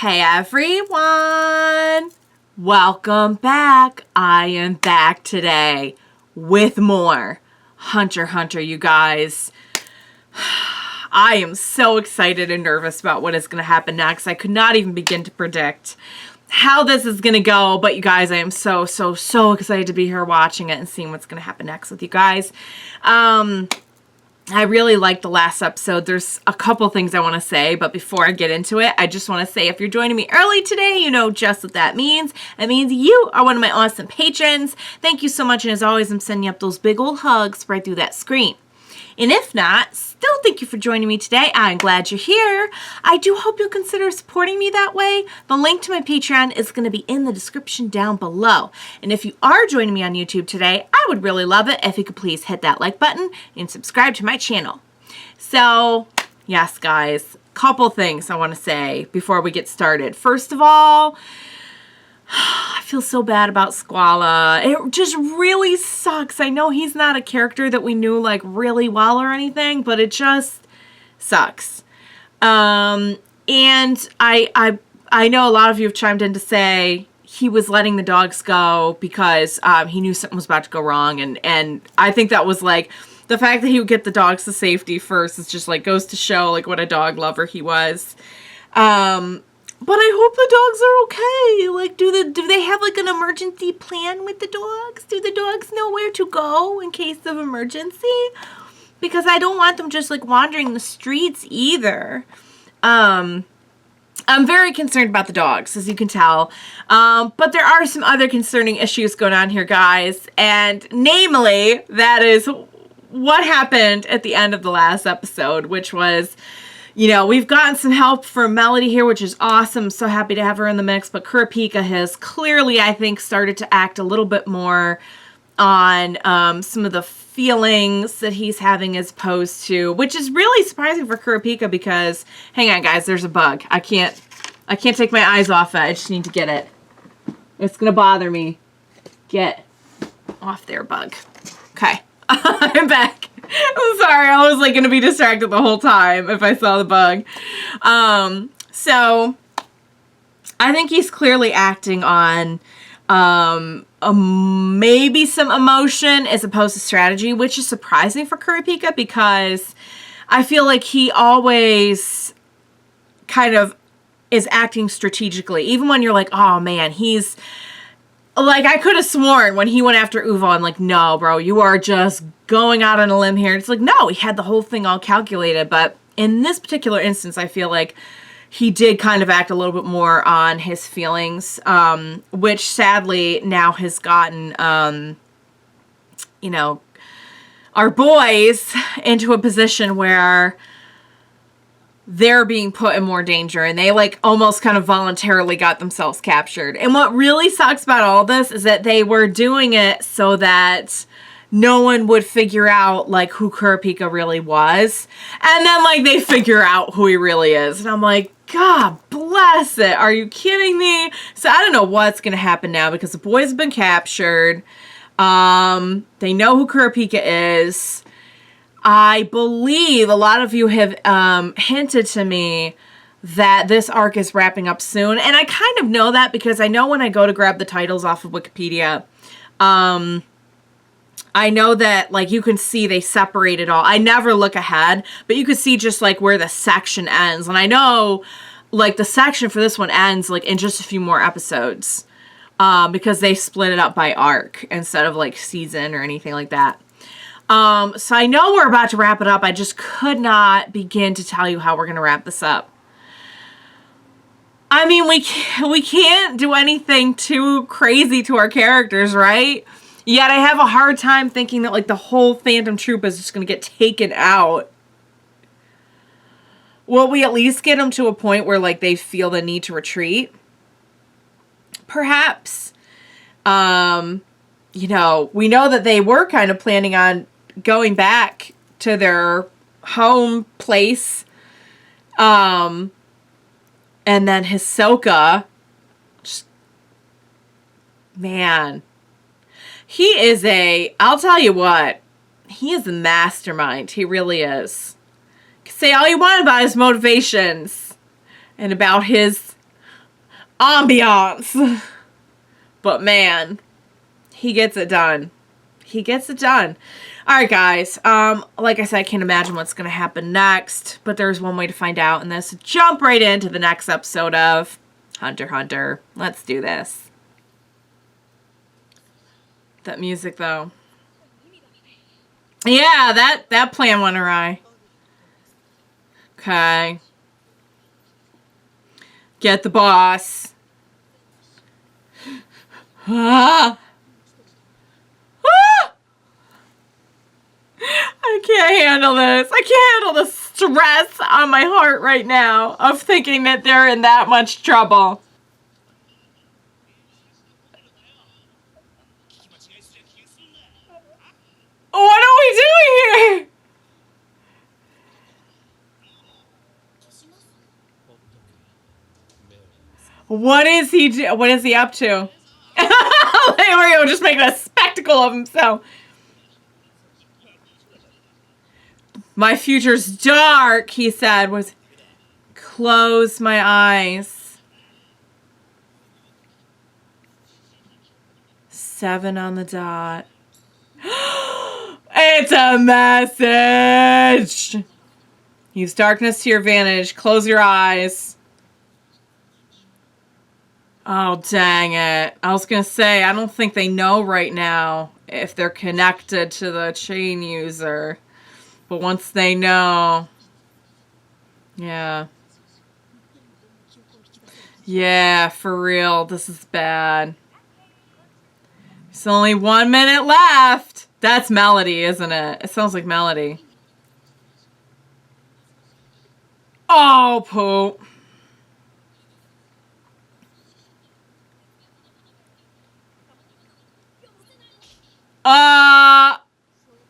Hey everyone! Welcome back. I am back today with more Hunter x Hunter, you guys. I am so excited and nervous about what is going to happen next. I could not even begin to predict how this is going to go, but you guys, I am so excited to be here watching it and seeing what's going to happen next with you guys. I really liked the last episode. There's a couple things I want to say, but before I get into it, I just want to say if you're joining me early today, you know just what that means. It means you are one of my awesome patrons. Thank you so much, and as always, I'm sending you up those big old hugs right through that screen. And if not, still thank you for joining me today. I'm glad you're here. I do hope you'll consider supporting me that way. The link to my Patreon is going to be in the description down below. And if you are joining me on YouTube today, I would really love it if you could please hit that like button and subscribe to my channel. So, yes, guys, couple things I want to say before we get started. First of all, I feel so bad about Squalla. It just really sucks. I know he's not a character that we knew like really well or anything, but it just sucks. And I know a lot of you have chimed in to say he was letting the dogs go because he knew something was about to go wrong, and I think that was like the fact that he would get the dogs to safety first is just like goes to show like what a dog lover he was. But I hope the dogs are okay. Like, do they have like an emergency plan with the dogs? Do the dogs know where to go in case of emergency? Because I don't want them just like wandering the streets either. I'm very concerned about the dogs, as you can tell. But there are some other concerning issues going on here, guys. And namely, that is what happened at the end of the last episode, which was, you know, we've gotten some help from Melody here, which is awesome. I'm so happy to have her in the mix. But Kurapika has clearly, I think, started to act a little bit more on some of the feelings that he's having as opposed to, which is really surprising for Kurapika because, hang on, guys, there's a bug. I can't take my eyes off it. I just need to get it. It's going to bother me. Get off there, bug. Okay. I'm back. I'm sorry, I was like going to be distracted the whole time if I saw the bug. So I think he's clearly acting on maybe some emotion as opposed to strategy, which is surprising for Kurapika because I feel like he always kind of is acting strategically. Even when you're like, oh man, he's like, I could have sworn when he went after Uvo, I'm like, no, bro, you are just going out on a limb here. It's like, no, he had the whole thing all calculated. But in this particular instance, I feel like he did kind of act a little bit more on his feelings, which sadly now has gotten, you know, our boys into a position where they're being put in more danger, and they like almost kind of voluntarily got themselves captured. And what really sucks about all this is that they were doing it so that no one would figure out like who Kurapika really was. And then like they figure out who he really is. And I'm like, God bless it. Are you kidding me? So I don't know what's going to happen now because the boys have been captured. They know who Kurapika is. I believe a lot of you have hinted to me that this arc is wrapping up soon. And I kind of know that because I know when I go to grab the titles off of Wikipedia, I know that like you can see they separate it all. I never look ahead, but you can see just like where the section ends. And I know like the section for this one ends like in just a few more episodes because they split it up by arc instead of like season or anything like that. So I know we're about to wrap it up. I just could not begin to tell you how we're going to wrap this up. I mean, we can't do anything too crazy to our characters, right? Yet I have a hard time thinking that like the whole Phantom Troop is just going to get taken out. Will we at least get them to a point where like they feel the need to retreat? Perhaps. You know, we know that they were kind of planning on going back to their home place. And then Hisoka, just, man, he is I'll tell you what, he is a mastermind. He really is. Say all you want about his motivations and about his ambiance. But man, he gets it done. He gets it done. Alright guys, like I said, I can't imagine what's going to happen next, but there's one way to find out, and that's jump right into the next episode of Hunter x Hunter. Let's do this. That music though. Yeah, that plan went awry. Okay. Get the boss. Ah! Ah! I can't handle this. I can't handle the stress on my heart right now of thinking that they're in that much trouble. What are we doing here? What is he up to? Leorio just making a spectacle of himself. My future's dark, he said. Was close my eyes. 7 on the dot. It's a message. Use darkness to your advantage. Close your eyes. Oh, dang it. I was going to say, I don't think they know right now if they're connected to the chain user. But once they know... Yeah. Yeah, for real. This is bad. There's only 1 minute left. That's Melody, isn't it? It sounds like Melody. Oh, poop.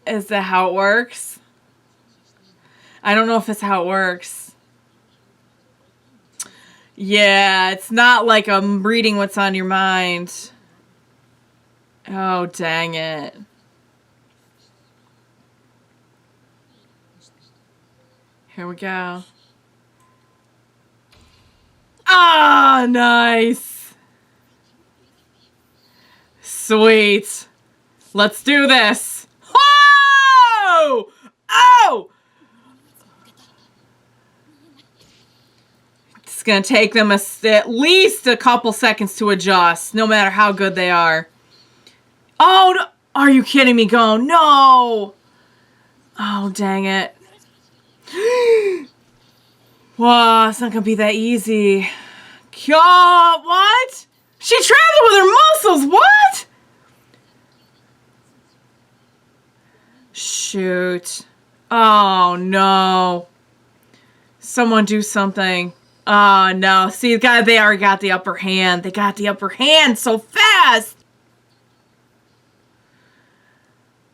Is that how it works? I don't know if it's how it works. Yeah, it's not like I'm reading what's on your mind. Oh, dang it. Here we go. Ah, nice. Sweet. Let's do this. Oh! Oh! It's going to take them at least a couple seconds to adjust, no matter how good they are. Oh, no. Are you kidding me? Go. No. Oh, dang it. Wow, it's not going to be that easy. God, what? She traveled with her muscles. What? Shoot. Oh, no. Someone do something. Oh, no. See, they already got the upper hand. They got the upper hand so fast.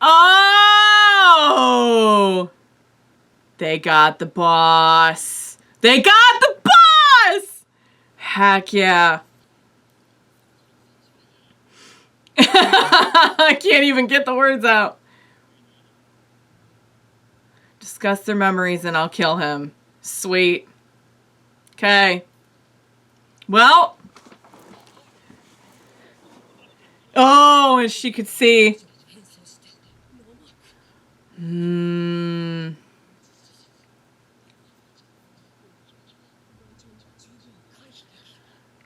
Oh! They got the boss. They got the boss! Heck yeah. I can't even get the words out. Discuss their memories and I'll kill him. Sweet. Okay. Well. Oh, and she could see.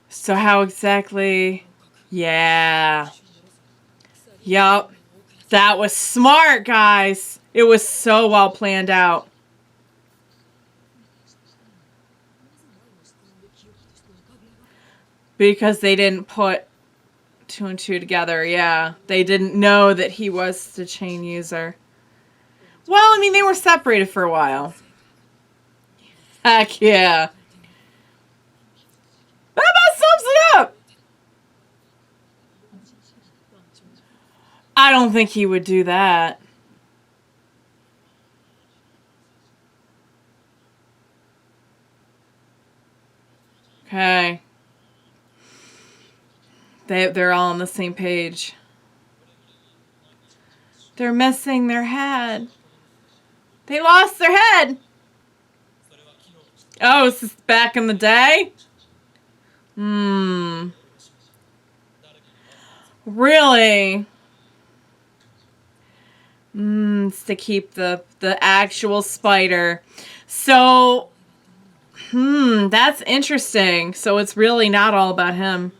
So how exactly? Yeah. Yup. That was smart, guys. It was so well planned out. Because they didn't put 2 and 2 together. Yeah. They didn't know that he was the chain user. Well, I mean, they were separated for a while. Heck yeah. That about sums it up. I don't think he would do that. Okay. They're all on the same page. They're missing their head. They lost their head. Oh, is this back in the day? Really? It's to keep the actual spider. So, that's interesting. So it's really not all about him.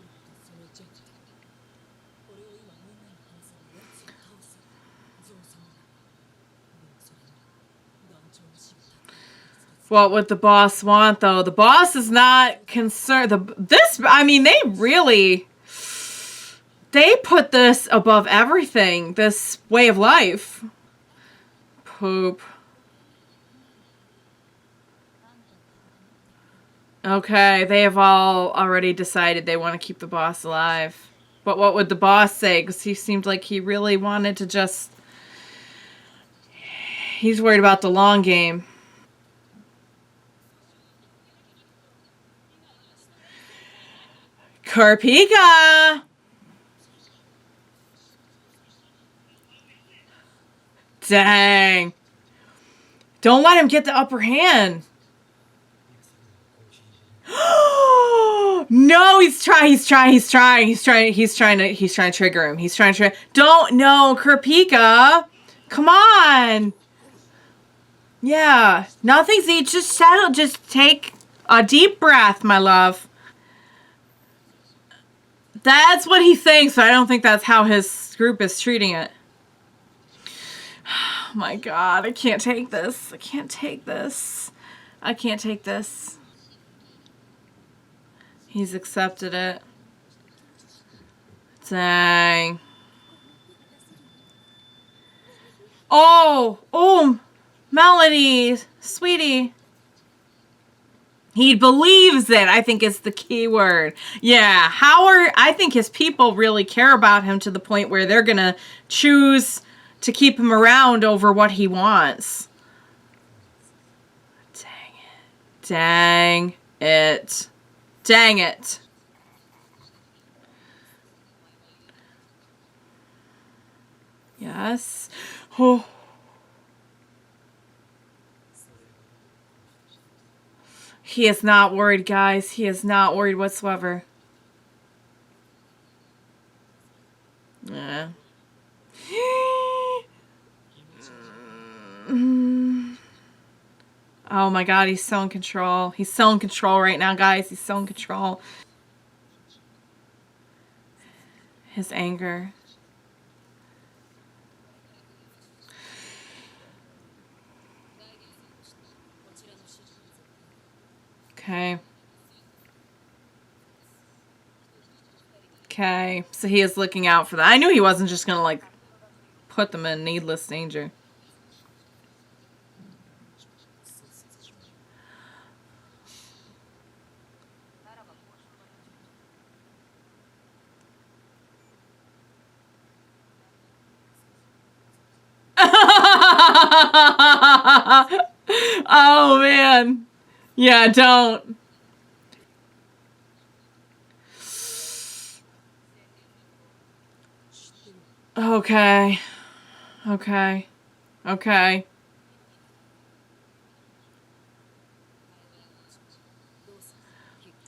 What would the boss want, though? The boss is not concerned. I mean, they put this above everything. This way of life. Poop. Okay, they have all already decided they want to keep the boss alive. But what would the boss say? Because he seemed like he really wanted to just... He's worried about the long game. Kurapika! Dang. Don't let him get the upper hand. No, he's trying to trigger him. Don't, no, Kurapika. Come on. Yeah. Nothing's, just settle, just take a deep breath, my love. That's what he thinks, but I don't think that's how his group is treating it. Oh my god, I can't take this. I can't take this. I can't take this. He's accepted it. Dang. Oh, Melody, sweetie. He believes it, I think is the key word. Yeah, I think his people really care about him to the point where they're gonna choose to keep him around over what he wants. Dang it. Dang it. Dang it. Yes. Oh. He is not worried, guys. He is not worried whatsoever. Yeah. Oh my god, he's so in control. He's so in control right now, guys. He's so in control. His anger. Okay. Okay. So he is looking out for that. I knew he wasn't just gonna, like, put them in needless danger. Oh, man. Yeah, don't. Okay. Okay. Okay.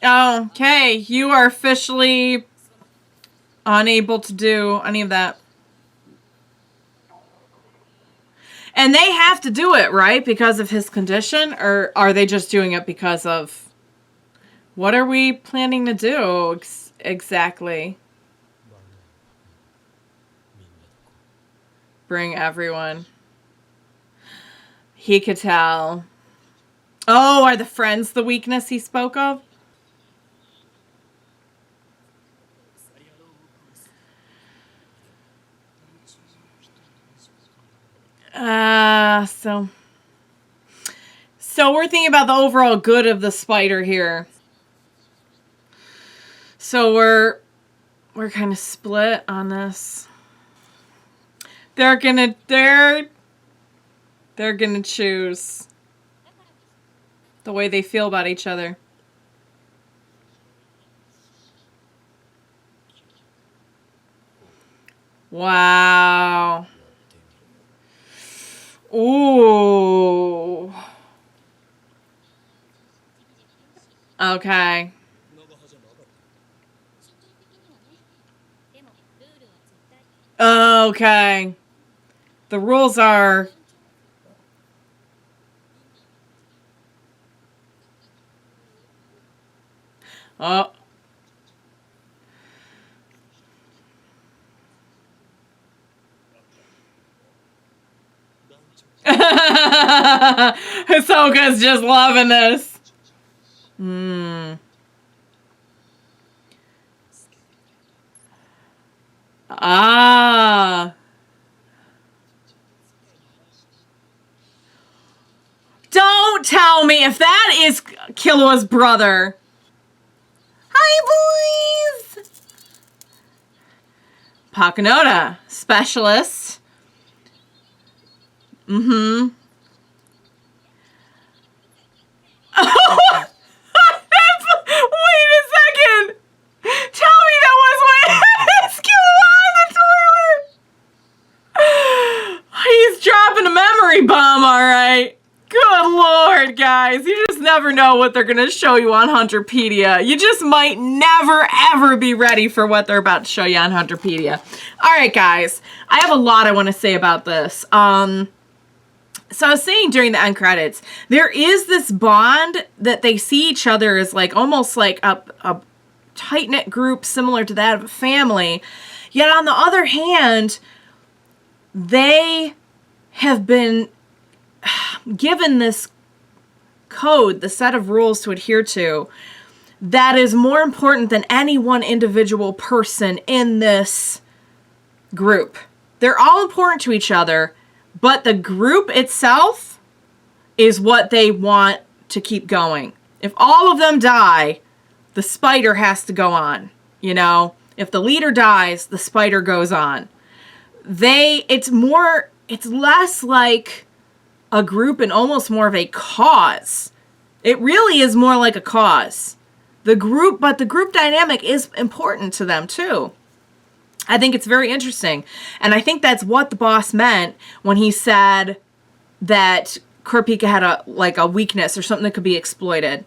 Okay, you are officially unable to do any of that. And they have to do it, right? Because of his condition? Or are they just doing it because of... What are we planning to do exactly? Bring everyone. He could tell. Oh, are the friends the weakness he spoke of? So we're thinking about the overall good of the spider here. So we're kind of split on this. They're gonna choose the way they feel about each other. Wow. Ooh. Okay. Okay. The rules are... Oh. Hisoka's just loving this. Ah. Don't tell me if that is Killua's brother. Hi, boys. Pakunoda, specialist. Mm-hmm. Wait a second. Tell me that was when it's Killua on the toilet. He's dropping a memory bomb, all right. Good Lord, guys. You just never know what they're going to show you on Hunterpedia. You just might never, ever be ready for what they're about to show you on Hunterpedia. All right, guys. I have a lot I want to say about this. So I was saying during the end credits, there is this bond that they see each other as like almost like a tight-knit group similar to that of a family. Yet on the other hand, they have been given this code, the set of rules to adhere to, that is more important than any one individual person in this group. They're all important to each other, but the group itself is what they want to keep going. If all of them die, the spider has to go on. You know, if the leader dies, the spider goes on. It's less like a group and almost more of a cause. It really is more like a cause. But the group dynamic is important to them too. I think it's very interesting. And I think that's what the boss meant when he said that Kurapika had a weakness or something that could be exploited.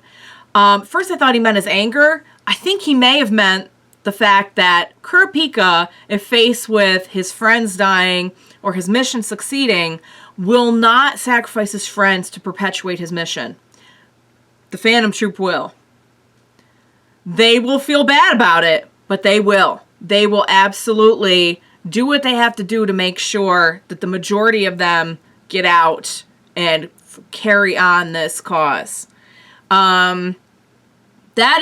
First I thought he meant his anger. I think he may have meant the fact that Kurapika, if faced with his friends dying or his mission succeeding, will not sacrifice his friends to perpetuate his mission. The Phantom Troop will. They will feel bad about it, but they will. They will absolutely do what they have to do to make sure that the majority of them get out and carry on this cause. That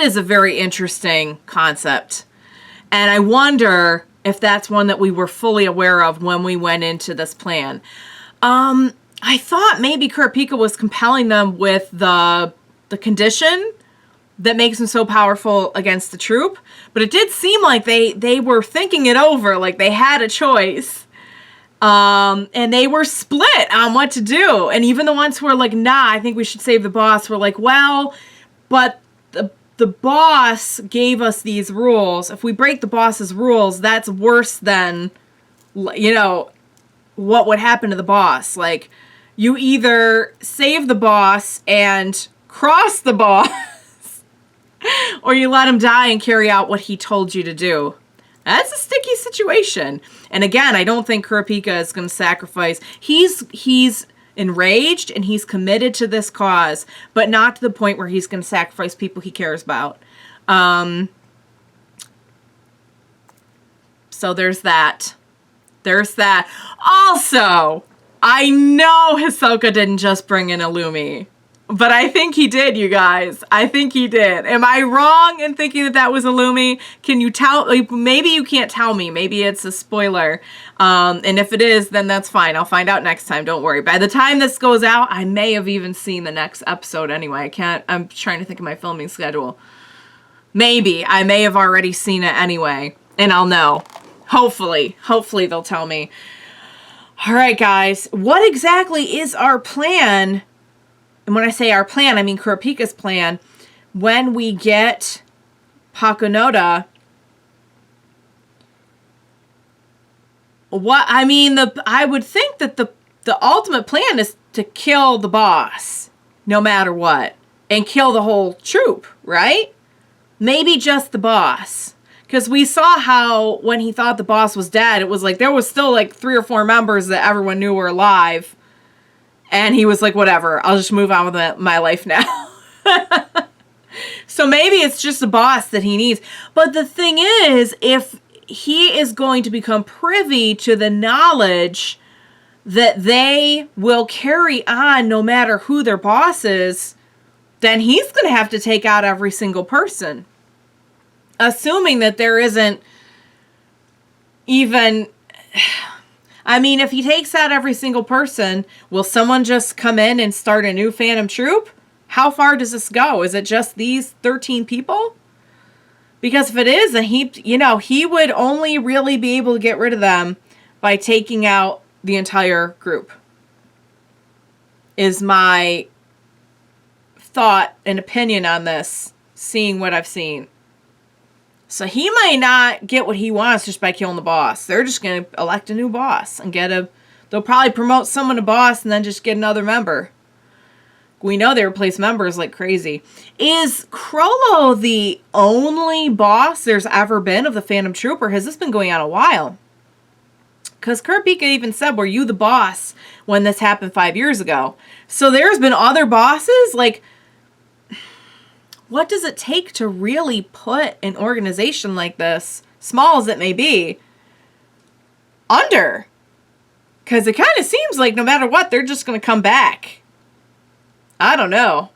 is a very interesting concept. And I wonder if that's one that we were fully aware of when we went into this plan. I thought maybe Kurapika was compelling them with the condition that makes him so powerful against the troop, but it did seem like they were thinking it over, like they had a choice, and they were split on what to do. And even the ones who were like, nah, I think we should save the boss, were like, well, but the boss gave us these rules. If we break the boss's rules, that's worse than, you know, what would happen to the boss. Like, you either save the boss and cross the boss, or you let him die and carry out what he told you to do. That's a sticky situation. And again, I don't think Kurapika is going to sacrifice. He's enraged and he's committed to this cause, but not to the point where he's going to sacrifice people he cares about. So there's that. There's that. Also, I know Hisoka didn't just bring in Illumi, but I think he did, you guys. I think he did. Am I wrong in thinking that that was Illumi? Can you tell? Maybe you can't tell me. Maybe it's a spoiler. And if it is, then that's fine. I'll find out next time. Don't worry. By the time this goes out, I may have even seen the next episode anyway. I'm trying to think of my filming schedule. Maybe. I may have already seen it anyway, and I'll know. Hopefully they'll tell me. All right, guys, what exactly is our plan? And when I say our plan, I mean Kurapika's plan. When we get Pakunoda, I would think that the ultimate plan is to kill the boss, no matter what, and kill the whole troop, right? Maybe just the boss. Because we saw how when he thought the boss was dead, it was like there was still like 3 or 4 members that everyone knew were alive. And he was like, whatever, I'll just move on with my life now. So maybe it's just a boss that he needs. But the thing is, if he is going to become privy to the knowledge that they will carry on no matter who their boss is, then he's going to have to take out every single person. Assuming that there isn't even... I mean, if he takes out every single person, will someone just come in and start a new Phantom Troop? How far does this go? Is it just these 13 people? Because if it is, then he would only really be able to get rid of them by taking out the entire group. Is my thought and opinion on this, seeing what I've seen. So he might not get what he wants just by killing the boss. They're just going to elect a new boss and they'll probably promote someone to boss and then just get another member. We know they replace members like crazy. Is Chrollo the only boss there's ever been of the Phantom Troop, or has this been going on a while? Because Kurapika even said, were you the boss when this happened 5 years ago? So there's been other bosses? Like, what does it take to really put an organization like this, small as it may be, under? Because it kind of seems like no matter what, they're just going to come back. I don't know.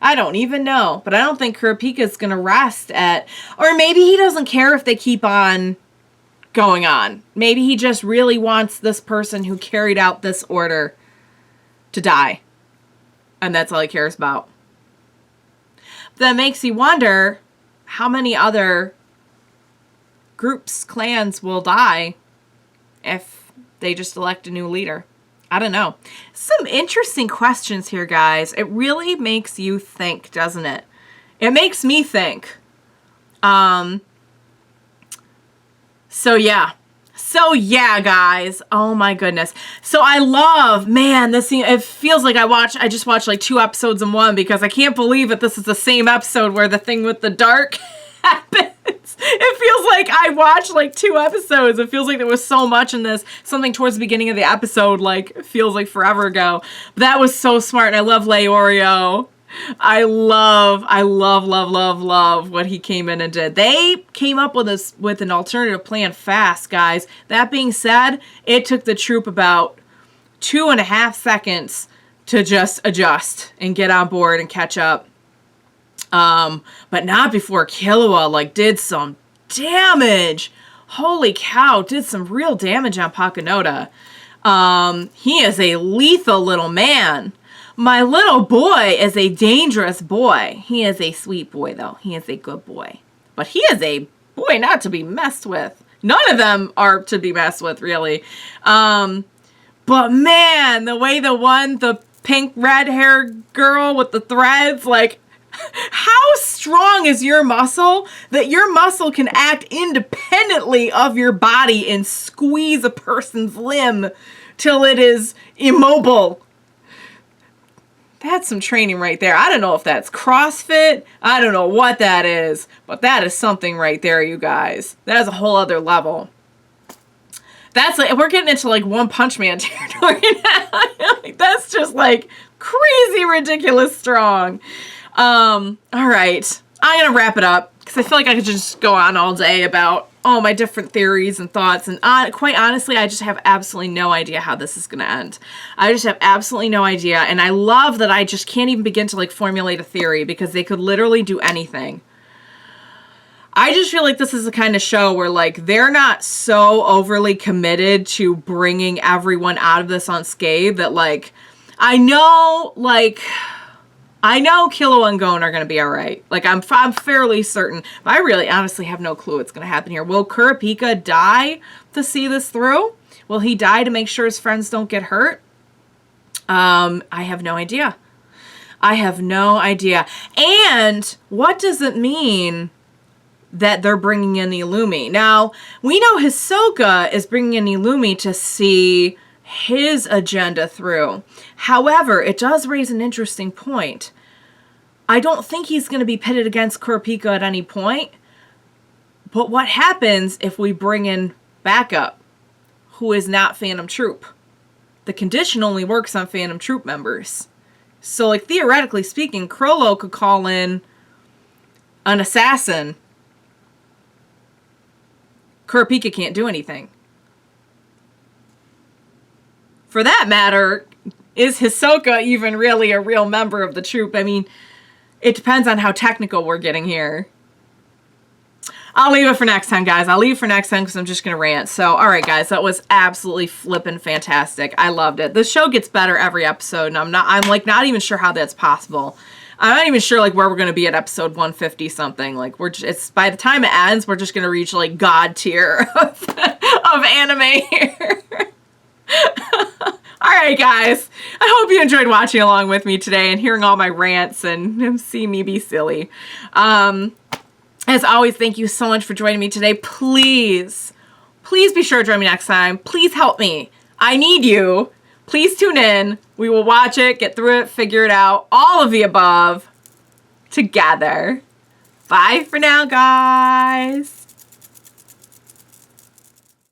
I don't even know. But I don't think Kurapika's going to rest at... Or maybe he doesn't care if they keep on going on. Maybe he just really wants this person who carried out this order to die. And that's all he cares about. That makes you wonder how many other groups, clans will die if they just elect a new leader. I don't know. Some interesting questions here, guys. It really makes you think, doesn't it? It makes me think. So yeah, guys. Oh my goodness. So I love, man, this thing, it feels like I just watched like 2 episodes in one, because I can't believe that this is the same episode where the thing with the dark happens. It feels like I watched like 2 episodes. It feels like there was so much in this. Something towards the beginning of the episode, like, feels like forever ago. But that was so smart, and I love Leorio. I love what he came in and did. They came up with an alternative plan fast, guys. That being said, it took the troop about 2.5 seconds to just adjust and get on board and catch up. But not before Killua, like, did some damage. Holy cow, did some real damage on Pakunoda. He is a lethal little man. My little boy is a dangerous boy. He is a sweet boy, though. He is a good boy. But he is a boy not to be messed with. None of them are to be messed with, really. But man, the way the pink red hair girl with the threads, like, how strong is your muscle that your muscle can act independently of your body and squeeze a person's limb till it is immobile? That's some training right there. I don't know if that's CrossFit. I don't know what that is, but that is something right there, you guys. That is a whole other level. That's like, we're getting into like One Punch Man territory now. That's just like crazy, ridiculous strong. All right. I'm going to wrap it up because I feel like I could just go on all day about all my different theories and thoughts. And quite honestly, I just have absolutely no idea how this is going to end. I just have absolutely no idea. And I love that I just can't even begin to like formulate a theory because they could literally do anything. I just feel like this is the kind of show where like they're not so overly committed to bringing everyone out of this unscathed that like, I know Killua and Gon are going to be all right. Like, I'm fairly certain. But I really honestly have no clue what's going to happen here. Will Kurapika die to see this through? Will he die to make sure his friends don't get hurt? I have no idea. I have no idea. And what does it mean that they're bringing in the Illumi? Now, we know Hisoka is bringing in the Illumi to see his agenda through. However, it does raise an interesting point. I don't think he's going to be pitted against Kurapika at any point, But what happens if we bring in backup who is not Phantom Troop? The condition only works on Phantom Troop members. So, like, theoretically speaking, Chrollo could call in an assassin. Kurapika can't do anything. For that matter, is Hisoka even really a real member of the troop? I mean, it depends on how technical we're getting here. I'll leave it for next time, guys. I'll leave it for next time because I'm just going to rant. So, all right, guys, that was absolutely flippin' fantastic. I loved it. The show gets better every episode, and I'm like not even sure how that's possible. I'm not even sure like where we're going to be at episode 150 something. Like it's by the time it ends, we're just going to reach like God tier of anime here. All right, guys. I hope you enjoyed watching along with me today and hearing all my rants and see me be silly. As always, thank you so much for joining me today. Please be sure to join me next time. Please help me. I need you. Please tune in. We will watch it, get through it, figure it out. All of the above together. Bye for now, guys.